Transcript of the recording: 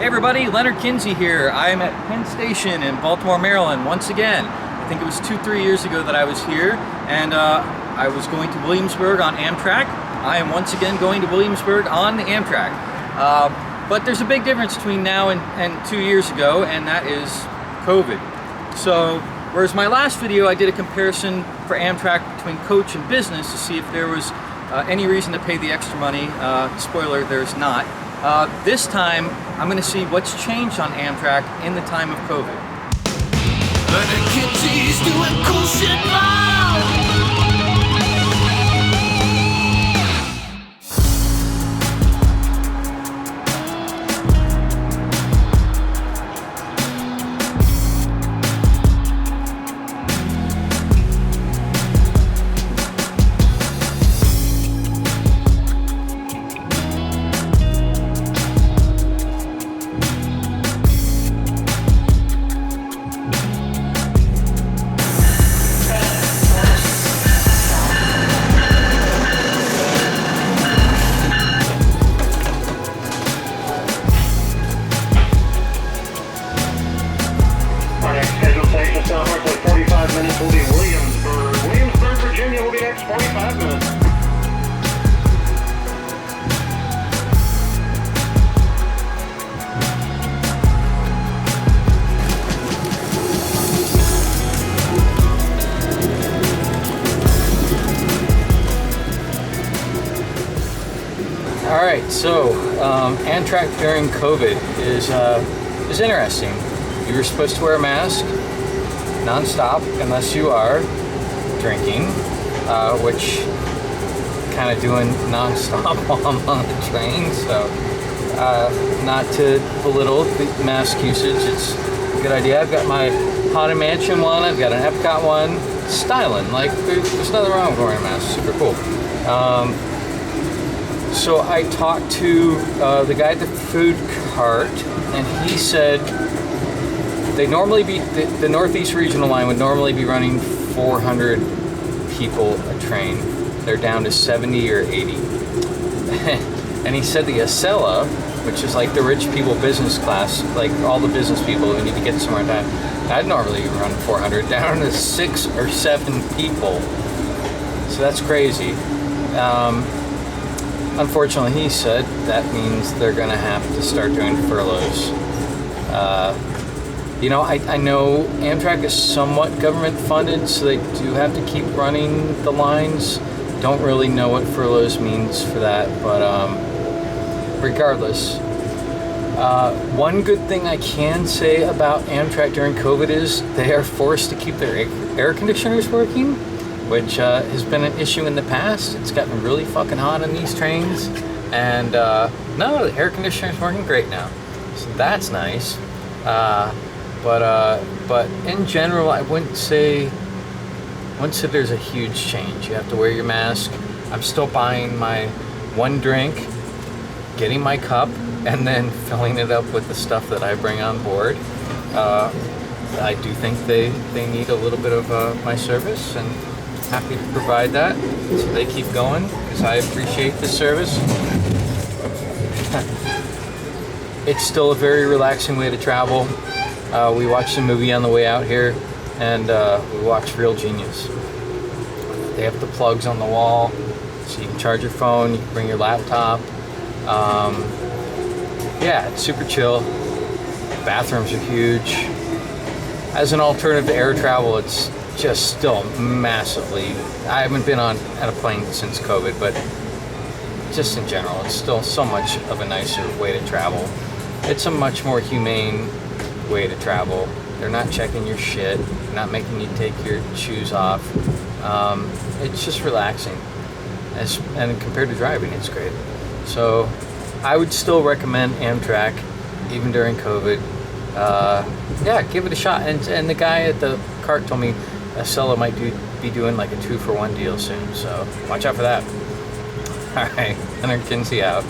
Hey everybody, Leonard Kinsey here. I am at Penn Station in Baltimore, Maryland once again. I think it was 2-3 years ago that I was here, and I was going to Williamsburg on Amtrak. I am once again going to Williamsburg on the Amtrak. But there's a big difference between now and 2 years ago, and that is COVID. So, whereas my last video I did a comparison for Amtrak between coach and business to see if there was any reason to pay the extra money. Spoiler, there's not. This time, I'm going to see what's changed on Amtrak in the time of COVID. Leonard Kinsey's doing cool shit now. Minutes will be Williamsburg. Williamsburg, Virginia will be next 45 minutes. All right, so Amtrak during COVID is interesting. You were supposed to wear a mask non-stop unless you are drinking, which kind of doing non-stop while I'm on the train, so not to belittle the mask usage, it's a good idea. I've got my Haunted Mansion one, I've got an Epcot one, styling, like there's nothing wrong with wearing a mask, super cool. So I talked to the guy at the food cart, and he said they normally be, the Northeast Regional line would normally be running 400 people a train. They're down to 70 or 80. And he said the Acela, which is like the rich people business class, like all the business people who need to get somewhere in time, I'd normally run 400, down to 6 or 7 people. So that's crazy. Unfortunately, he said that means they're gonna have to start doing furloughs. You know, I know Amtrak is somewhat government funded, so they do have to keep running the lines. Don't really know what furloughs means for that, but regardless. One good thing I can say about Amtrak during COVID is they are forced to keep their air conditioners working, which has been an issue in the past. It's gotten really fucking hot on these trains, and no, the air conditioner's working great now, so that's nice. But in general, I wouldn't say there's a huge change. You have to wear your mask. I'm still buying my one drink, getting my cup, and then filling it up with the stuff that I bring on board. I do think they need a little bit of my service, and happy to provide that. So they keep going, because I appreciate the service. It's still a very relaxing way to travel. We watched a movie on the way out here, and we watched Real Genius. They have the plugs on the wall, so you can charge your phone, you can bring your laptop. Yeah, it's super chill. Bathrooms are huge. As an alternative to air travel, it's just still massively, I haven't been on a plane since COVID, but just in general, it's still so much of a nicer way to travel. It's a much more humane way to travel. They're not checking your shit, they're not making you take your shoes off. It's just relaxing, and compared to driving, it's great. So I would still recommend Amtrak even during COVID. Yeah, give it a shot. And the guy at the cart told me Acela might be doing like a 2-for-1 deal soon, so watch out for that. All right, Leonard Kinsey out.